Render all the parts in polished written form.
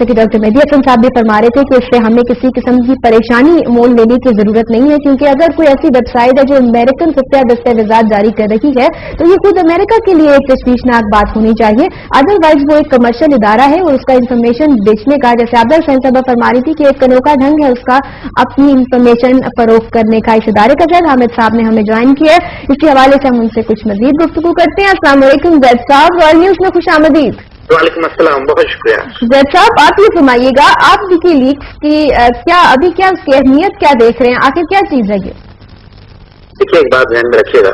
कि डॉक्टर मेहदी हसन साहब भी फरमा रहे थे कि इससे हमें किसी किस्म की परेशानी मोल लेने की जरूरत नहीं है, क्योंकि अगर कोई ऐसी वेबसाइट है जो अमेरिकन खुफिया दस्तावेजात जारी कर रही है तो ये खुद अमेरिका के लिए एक तशवीशनाक बात होनी चाहिए। अदरवाइज वो एक कमर्शियल इदारा है और उसका इंफॉर्मेशन बेचने का, जैसे आबदा हुसैन साहब फरमा रही थी कि एक अनोखा ढंग है उसका अपनी इंफॉर्मेशन फरोख्त करने का। इस इदारे का जैद हामिद साहब ने हमें ज्वाइन किया है, इसके हवाले से हम उनसे कुछ मजीद गुफ्तगू करते हैं। अस्सलाम वालेकुम जैद साहब, वर्ल्ड न्यूज में खुश आमदीद। वालेकुम अस्सलाम, बहुत शुक्रिया। जैद साहब, आप ये फरमाइएगा, आप विकीलीक्स की क्या उसकी अहमियत क्या देख रहे हैं, आखिर क्या चीज है ये? देखिए, एक बात ध्यान में रखिएगा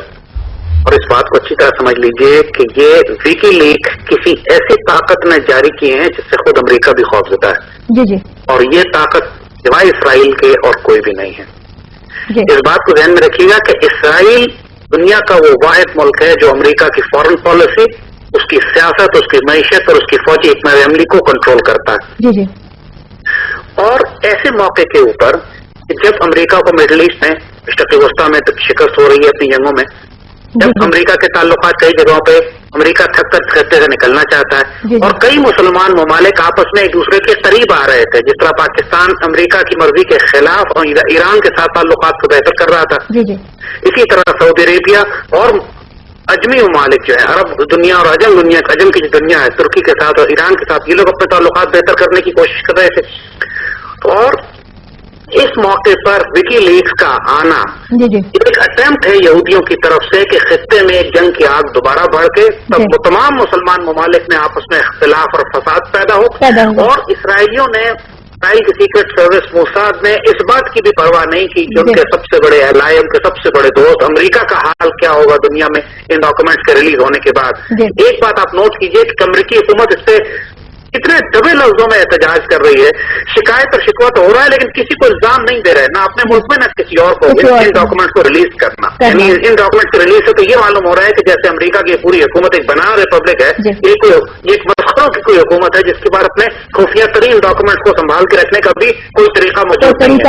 और इस बात को अच्छी तरह समझ लीजिए कि ये विकीलीक किसी ऐसी ताकत ने जारी किए हैं जिससे खुद अमेरिका भी खौफजदा है। जी जी। और ये ताकत सिवाय इसराइल के और कोई भी नहीं है। जी। इस बात को ध्यान में रखिएगा कि इसराइल दुनिया का वो वाहिद मुल्क है जो अमेरिका की फॉरेन पॉलिसी, उसकी सियासत, उसकी मैशत और उसकी फौजी हिकमत अमली को कंट्रोल करता है। जी जी। और ऐसे मौके के ऊपर जब अमेरिका को मिडिल ईस्ट में, शर्क़ वस्ता में शिकस्त हो रही है अपनी जंगों में, जब अमेरिका के ताल्लुकात कई जगहों पे अमेरिका थक कर करते हुए निकलना चाहता है और कई मुसलमान ममालिक आपस में एक दूसरे के करीब आ रहे थे, जिस तरह पाकिस्तान अमेरिका की मर्जी के खिलाफ और ईरान के साथ ताल्लुकात को बेहतर कर रहा था, इसी तरह सऊदी अरेबिया और अजमी ममालिक जो है, अरब दुनिया और अजम की जो दुनिया है, तुर्की के साथ और ईरान के साथ, ये लोग अपने ताल्लुकात बेहतर करने की कोशिश कर रहे थे। और इस मौके पर विकीलीक्स का आना एक अटेम्प्ट है यहूदियों की तरफ से कि खित्ते में एक जंग की आग दोबारा बढ़ के तब तमाम मुसलमान ममालिक में आपस में इख्तिलाफ और फसाद पैदा हो। और इसराइलियों ने, इसराइल की सीक्रेट सर्विस मोसाद ने इस बात की भी परवाह नहीं की कि उनके सबसे बड़े एलाय, उनके सबसे बड़े दोस्त अमेरिका का हाल क्या होगा दुनिया में इन डॉक्यूमेंट्स के रिलीज होने के बाद। एक बात आप नोट कीजिए कि अमेरिकी हुकूमत इस पे कितने दबे लफ्जों में एहतजाज कर रही है। शिकायत और शिकवा तो हो रहा है लेकिन किसी को इल्जाम नहीं दे रहे हैं, ना अपने मुल्क में ना किसी और को इन डॉक्यूमेंट्स को रिलीज करना। यानी इन डॉक्यूमेंट्स के रिलीज से तो ये मालूम हो रहा है कि जैसे अमेरिका की पूरी हुकूमत एक बनाना रिपब्लिक है, एक मस्खरों की कोई हुकूमत है जिसके बाद अपने खुफिया तरीन डॉक्यूमेंट्स को संभाल के रखने का भी कोई तरीका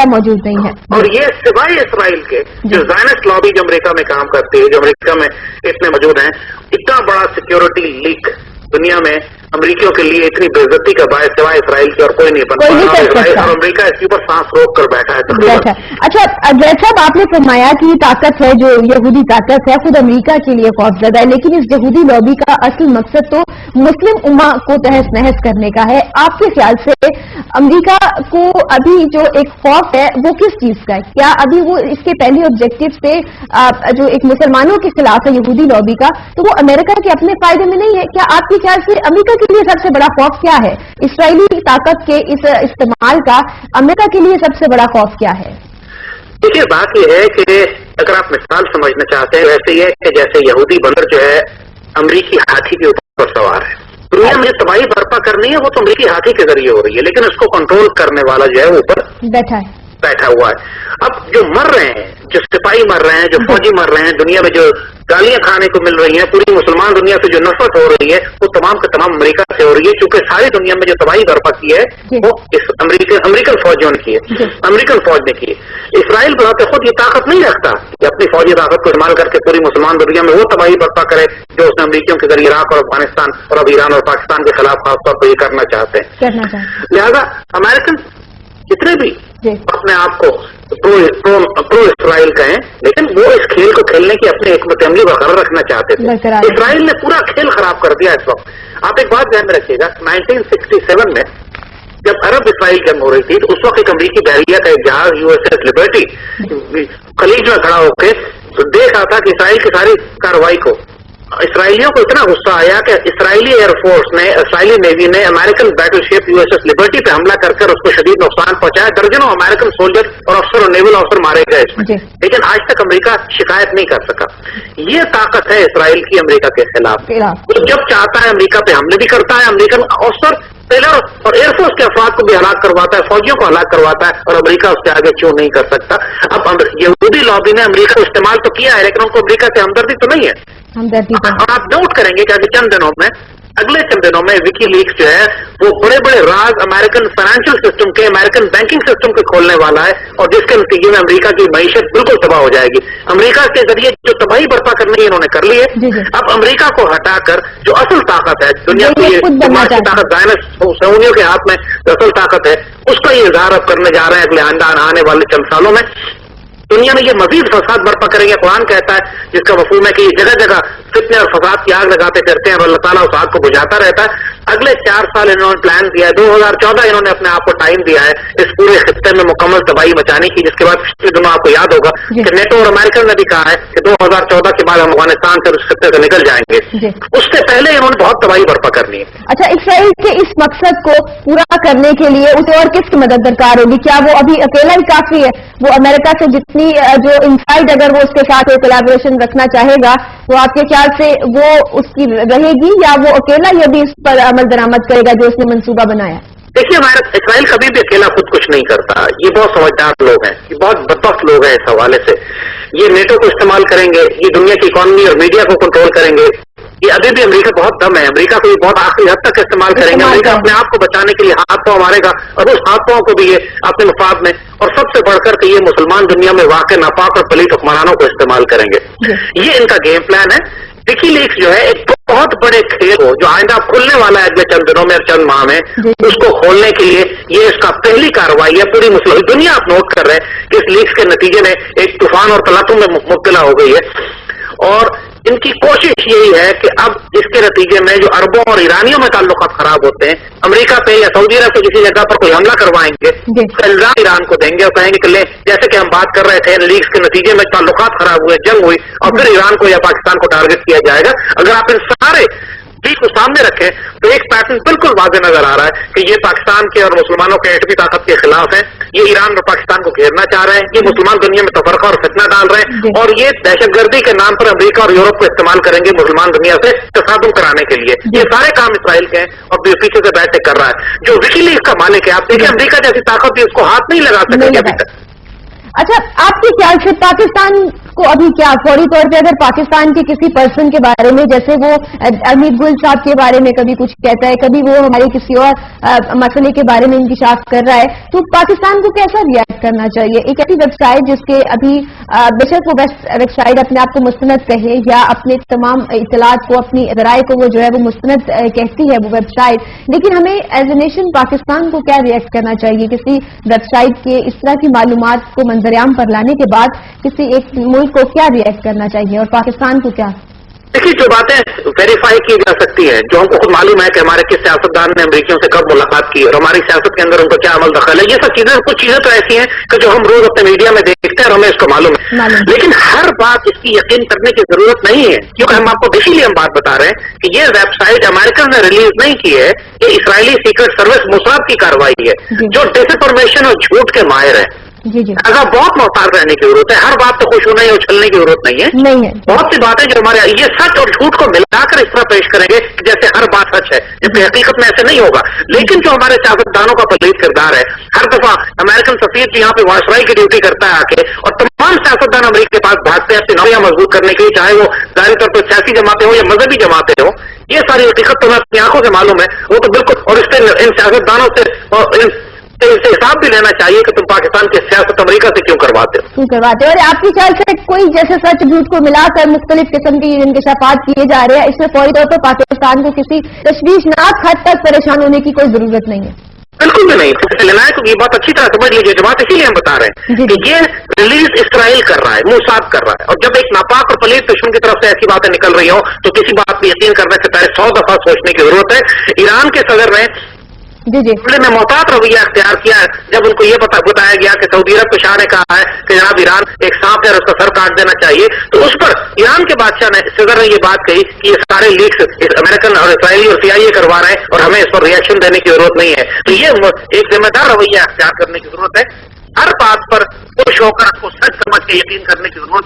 मौजूद नहीं है। और ये सिवाय इसराइल के जो ज़ायनिस्ट लॉबी जो अमेरिका में काम करती है, जो अमेरिका में इतने मौजूद हैं, इतना बड़ा सिक्योरिटी लीक दुनिया में अमेरिकियों के लिए इतनी बेइज्जती का बायस सिवाय इसराइल की और कोई नहीं बन पाया और अमेरिका इसके ऊपर सांस रोक कर बैठा है। अच्छा जैद साहब, आपने फरमाया कि ताकत है जो यहूदी ताकत है खुद अमेरिका के लिए खौफजदा है, लेकिन इस यहूदी लॉबी का असल मकसद तो मुस्लिम उम्मा को तहस नहस करने का है। आपके ख्याल से अमेरिका को अभी जो एक खौफ है वो किस चीज का है? क्या अभी वो इसके पहले ऑब्जेक्टिव से जो एक मुसलमानों के खिलाफ है यहूदी लॉबी का, तो वो अमेरिका के अपने फायदे में नहीं है? क्या आपके ख्याल से अमेरिका के लिए सबसे बड़ा खौफ क्या है? इसराइली ताकत के इस इस्तेमाल का अमेरिका के लिए सबसे बड़ा खौफ क्या है? देखिए, बात यह है कि अगर आप मिसाल समझना चाहते हैं, वैसे ये है कि जैसे यहूदी बंदर जो है अमरीकी हाथी के ऊपर सवार है। दुनिया में जो तबाही बर्पा करनी है वो तो अमरीकी हाथी के जरिए हो रही है, लेकिन उसको कंट्रोल करने वाला जो है वो ऊपर बैठा हुआ है। अब जो मर रहे हैं, जो सिपाही मर रहे हैं, जो फौजी मर रहे हैं, दुनिया में जो गालियां खाने को मिल रही हैं, पूरी मुसलमान दुनिया से जो नफरत हो रही है वो तमाम के तमाम अमेरिका से हो रही है, क्योंकि सारी दुनिया में जो तबाही बर्पा की है वो इस अमेरिकन फौजियों ने की है, अमेरिकन फौज ने की है। इसराइल बनाते खुद ये ताकत नहीं रखता कि अपनी फौजी ताकत को इस्तेमाल करके पूरी मुसलमान दुनिया में वो तबाही बर्पा करे जो उसने अमेरिकियों के जरिए इराक और अफगानिस्तान और अब ईरान और पाकिस्तान के खिलाफ खासतौर पर ये करना चाहते हैं। लिहाजा अमेरिकन जितने भी अपने आप को प्रो इसराइल कहें, लेकिन वो इस खेल को खेलने की अपनी हिकमत अमली बरकरार रखना चाहते थे। इसराइल ने पूरा खेल खराब कर दिया इस वक्त। आप एक बात ध्यान में रखिएगा, 1967 में जब अरब इसराइल जंग हो रही थी तो उस वक्त एक अमरीकी बहरिया का एक जहाज USS लिबर्टी खलीज में खड़ा होकर देख रहा था कि इसराइल की सारी कार्रवाई को। इसराइलियों को इतना गुस्सा आया कि इसराइली एयरफोर्स ने, इसराइली नेवी ने अमेरिकन बैटलशिप USS लिबर्टी पे हमला कर उसको शदीद नुकसान पहुंचाया। दर्जनों अमेरिकन सोल्जर और अफसर और नेवल अफसर मारे गए इसमें, लेकिन आज तक अमेरिका शिकायत नहीं कर सका। ये ताकत है इसराइल की अमेरिका के खिलाफ। तो जब चाहता है अमेरिका पे हमले भी करता है, अमेरिकन अफसर टेलर और एयरफोर्स के अफराद को भी हलाक करवाता है, फौजियों को हलाक करवाता है, और अमेरिका उसके आगे क्यों नहीं कर सकता? अब यहूदी लॉबी ने अमेरिका को इस्तेमाल तो किया है, लेकिन उनको अमेरिका से हमदर्दी तो नहीं है। और आप नोट करेंगे कि अभी चंद दिनों में अगले चंद दिनों में विकीलीक्स जो है वो बड़े बड़े राज अमेरिकन फाइनेंशियल सिस्टम के, अमेरिकन बैंकिंग सिस्टम के खोलने वाला है, और जिसके नतीजे में अमेरिका की मईशत बिल्कुल तबाह हो जाएगी। अमेरिका के जरिए जो तबाही बर्पा करनी है इन्होंने कर ली है। अब अमेरिका को हटाकर जो असल ताकत है दुनिया की, ताकत सऊदियों के हाथ में जो असल ताकत है उसका ये इजहार अब करने जा रहे हैं अगले आने वाले चंद सालों में। दुनिया में ये मजीद फसाद बर्पा करेंगे। कुरान कहता है, जिसका मफहूम है कि ये जगह जगह फितने और फसाद की आग लगाते फिरते हैं और अल्लाह ताला उस आग को बुझाता रहता है। अगले 4 साल इन्होंने प्लान दिया है, 2014 इन्होंने अपने आप को टाइम दिया है इस पूरे खित्ते में मुकम्मल तबाही मचाने की, जिसके बाद पिछले दिनों आपको याद होगा कि नेटो और अमेरिका ने भी कहा है कि 2014 के बाद हम अफगानिस्तान से उस खित्ते से निकल जाएंगे। उससे पहले इन्होंने बहुत तबाही बर्पा करनी है। अच्छा, इसराइल के इस मकसद को पूरा करने के लिए उसे और किसकी मदद दरकार होगी? क्या वो अभी अकेला ही काफी है? वो अमेरिका से जितनी जो इनसाइड अगर वो उसके साथ कोलैबोरेशन रखना चाहेगा तो आपके ख्याल से वो उसकी रहेगी, या वो अकेला ही अभी इस पर अमल दरामद करेगा जो उसने मंसूबा बनाया? देखिए, हमारा इसराइल कभी भी अकेला खुद कुछ नहीं करता। ये बहुत समझदार लोग हैं, ये बहुत बदबख्त लोग हैं इस हवाले से। ये नेटो को इस्तेमाल करेंगे, ये दुनिया की इकोनॉमी और मीडिया को कंट्रोल करेंगे। ये अभी भी अमेरिका बहुत दम है, अमेरिका को ये बहुत आखिरी हद तक इस्तेमाल करेंगे। अमेरिका अपने आप को बचाने के लिए हाथ पांव मारेगा और उस हाथ पांव को भी ये अपने मफाद में, और सबसे बढ़कर के ये मुसलमान दुनिया में वाक़ई नापाक और पलीत हुक्मरानों को इस्तेमाल करेंगे। ये इनका गेम प्लान है। विकीलीक्स जो है एक बहुत बड़े खेल को जो आइंदा खुलने वाला है अगले चंद दिनों में और चंद माह में, उसको खोलने के लिए ये इसका पहली कार्रवाई है। पूरी मुस्लिम दुनिया आप नोट कर रहे हैं कि इस लीक्स के नतीजे में एक तूफान और तलातुम में मुब्तला हो गई है, और इनकी कोशिश यही है कि अब इसके नतीजे में जो अरबों और ईरानियों में ताल्लुकात खराब होते हैं, अमेरिका पे या सऊदी अरब पे किसी जगह पर कोई हमला करवाएंगे, उसका इल्जाम ईरान को देंगे और कहेंगे कि ले, जैसे कि हम बात कर रहे थे लीक्स के नतीजे में ताल्लुकात खराब हुए, जंग हुई, और फिर ईरान को या पाकिस्तान को टारगेट किया जाएगा। अगर आप इन सारे चीज को सामने रखें तो एक पैटर्न बिल्कुल वाज़ेह नजर आ रहा है कि ये पाकिस्तान के और मुसलमानों के एटमी ताकत के खिलाफ है। ये ईरान और पाकिस्तान को घेरना चाह रहे हैं, ये मुसलमान दुनिया में तफरका और फितना डाल रहे हैं, और ये दहशतगर्दी के नाम पर अमेरिका और यूरोप को इस्तेमाल करेंगे मुसलमान दुनिया से तसादुम कराने के लिए। ये सारे काम इसराइल के हैं और पीछे से बैठ के कर रहा है। जो विकीलीक्स का मालिक है, आप देखिए अमेरिका जैसी ताकत भी उसको हाथ नहीं लगा सकेगी अभी तक। अच्छा, आपके ख्याल से पाकिस्तान को अभी क्या फौरी तौर पे अगर पाकिस्तान के किसी पर्सन के बारे में, जैसे वो अमित गुल साहब के बारे में कभी कुछ कहता है, कभी वो हमारे किसी और मसले के बारे में इंकिशाफ कर रहा है, तो पाकिस्तान को कैसा रिएक्ट करना चाहिए? एक ऐसी वेबसाइट जिसके अभी बेशक वो वेबसाइट अपने आप को मुस्तनद कहे या अपने तमाम इतलात को, अपनी राय को वो जो है वो मुस्तनद कहती है वो वेबसाइट, लेकिन हमें एज ए नेशन पाकिस्तान को क्या रिएक्ट करना चाहिए किसी वेबसाइट के इस तरह की मालूमात को मंजरेआम पर लाने के बाद? किसी एक मुल्क को क्या रिएक्ट करना चाहिए और पाकिस्तान को क्या? देखिए, जो बातें वेरीफाई की जा सकती है, जो हमको खुद मालूम है कि हमारे किस सियासतदान ने अमरीकियों से कब मुलाकात की और हमारी सियासत के अंदर उनका क्या अमल दखल है, ये सब चीजें, कुछ चीजें तो ऐसी हैं कि जो हम रोज अपने मीडिया में देखते हैं और हमें इसको मालूम है, लेकिन हर बात इसकी यकीन करने की जरूरत नहीं है, क्योंकि हम आपको इसीलिए हम बात बता रहे हैं कि ये वेबसाइट अमेरिका ने रिलीज नहीं की है, ये इसराइली सीक्रेट सर्विस मोसाद की कार्रवाई है, जो डिसइंफॉर्मेशन और झूठ के माहिर है। अगर बहुत मोहतात रहने की जरूरत है, हर बात तो खुश होने या उछलने की जरूरत नहीं है। बहुत सी बातें जो हमारे ये सच और झूठ को मिलाकर इस तरह पेश करेंगे जैसे हर बात सच है, जबकि हकीकत में ऐसे नहीं होगा। लेकिन जो हमारे सियासतदानों का पलीद किरदार है, हर दफा अमेरिकन सफीर जी यहाँ पे वायसराय की ड्यूटी करता है आके, और तमाम सियासतदान अमेरिका के पास भागते हैं अपनी नौकरियां मजबूत करने के लिए, चाहे वो जाहिर तौर पर सियासी जमातें हो या मजहबी जमातें हो। ये सारी हकीकत तो अपनी आंखों से मालूम है, वो तो बिल्कुल, और इससे इन सियासतदानों से इनसे हिसाब भी लेना चाहिए कि तुम पाकिस्तान की सियासत अमेरिका से क्यों करवाते हो। और आपके ख्याल से कोई जैसे सच झूठ को मिलाकर मुख्तलिफ किस्म की इंकशाफात किए जा रहे हैं, इसमें फौरी तौर पर पाकिस्तान को किसी तशवीशनाक हद तक परेशान होने की कोई जरूरत नहीं है? बिल्कुल भी नहीं लेना है, क्योंकि ये बात अच्छी तरह समझ लीजिए जमात, इसीलिए हम बता रहे हैं कि ये रिलीज इसराइल कर रहा है, मोसाद कर रहा है, और जब एक नापाक और पलीद दुश्मन की तरफ से ऐसी बातें निकल रही हो तो किसी बात पर यकीन करने से पहले 100 दफा सोचने की जरूरत है। ईरान के सदर ने मामले में मोहतात रवैया अख्तियार किया है, जब उनको ये बताया गया कि सऊदी अरब के शाह ने कहा है कि जनाब ईरान एक सांप है और उसका सर काट देना चाहिए, तो उस पर ईरान के बादशाह ने, सदर ने ये बात कही कि ये सारे लीक्स अमेरिकन और इसराइली और CIA करवा रहे हैं और हमें इस पर रिएक्शन देने की जरूरत नहीं है। तो ये एक जिम्मेदार रवैया अख्तियार करने की जरूरत है। हर बात पर खुश होकर आपको सच समझ के यकीन करने की जरूरत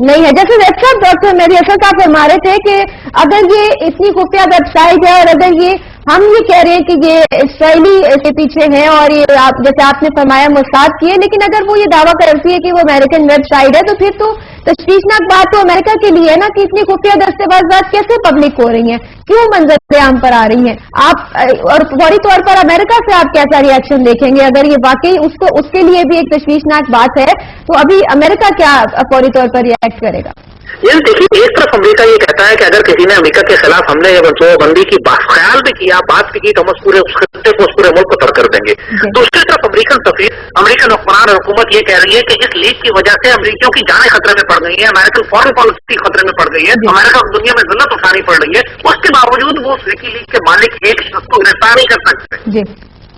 नहीं है। जैसे डॉक्टर मेरी असल साहब फरमा रहे थे कि अगर ये इतनी खुफिया वेबसाइट है और अगर ये ہم یہ کہہ رہے ہیں کہ یہ اسرائیلی کے پیچھے ہیں اور یہ جیسے آپ نے فرمایا موساد کی ہے، لیکن اگر وہ یہ دعویٰ کرتی ہے کہ وہ امریکن ویب سائٹ ہے تو پھر تو تشویشناک بات تو امریکہ کے لیے ہے نا کہ اتنی خفیہ دستاویزات کیسے پبلک ہو رہی ہیں، کیوں منظر عام پر آ رہی ہیں آپ، اور فوری طور پر امریکہ سے آپ کیسا ری ایکشن دیکھیں گے اگر یہ واقعی اس کے لیے بھی ایک تشویشناک بات ہے تو ابھی امریکہ کیا فوری طور پر ریئیکٹ کرے گا؟ یعنی دیکھیے ایک طرف امریکہ یہ کہتا ہے کہ اگر کسی نے امریکہ کے خلاف حملے یا منصوبہ بندی کی خیال بھی کیا، بات بھی کی تو ہم اس پورے خطے کو، اس پورے ملک کو ترک کر دیں گے. دوسری طرف امریکن سفیر، امریکن حکمران اور حکومت یہ کہہ رہی ہے کہ اس لیگ کی وجہ سے امریکیوں کی جانیں خطرے میں پڑ گئی ہیں، امریکن فارن پالیسی خطرے میں پڑ گئی ہے، امریکہ کو دنیا میں ذلت اٹھانی پڑ رہی ہے، اس کے باوجود وہ اس وکی لیگ کے مالک ایک شخص کو گرفتار نہیں کر سکتے.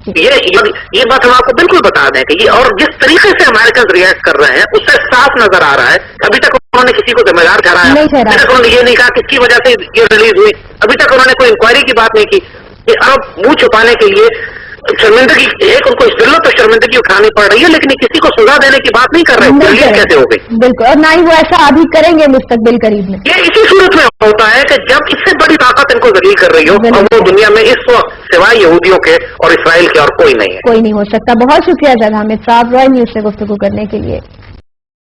یہ بات ہم آپ کو بالکل بتا دیں کہ یہ، اور جس طریقے سے امریکن ریئیکٹ کر رہے ہیں اس سے صاف نظر آ رہا ہے. ابھی تک انہوں نے کسی کو ذمہ دار ٹھہرایا، ابھی تک انہوں نے یہ نہیں کہا کس کی وجہ سے یہ ریلیز ہوئی، ابھی تک انہوں نے کوئی انکوائری کی بات نہیں کی. یہ اب منہ چھپانے کے لیے شرمندگی، ایک ان کو ذلت اور شرمندگی اٹھانی پڑ رہی ہے، لیکن کسی کو سزا دینے کی بات نہیں کر رہے. ریلیز کیسے ہو گئی؟ بالکل، اور نہ ہی وہ ایسا ابھی کریں گے مستقبل قریب میں. یہ اسی صورت میں ہوتا ہے کہ جب اس سے بڑی طاقت ان کو ذلیل کر رہی ہو اور وہ دنیا میں اس وقت سوائے یہودیوں کے اور اسرائیل کے اور کوئی نہیں ہے. کوئی نہیں ہو سکتا. بہت شکریہ جناب حامد صاحب، رائے نیوز سے گفتگو کرنے کے لیے.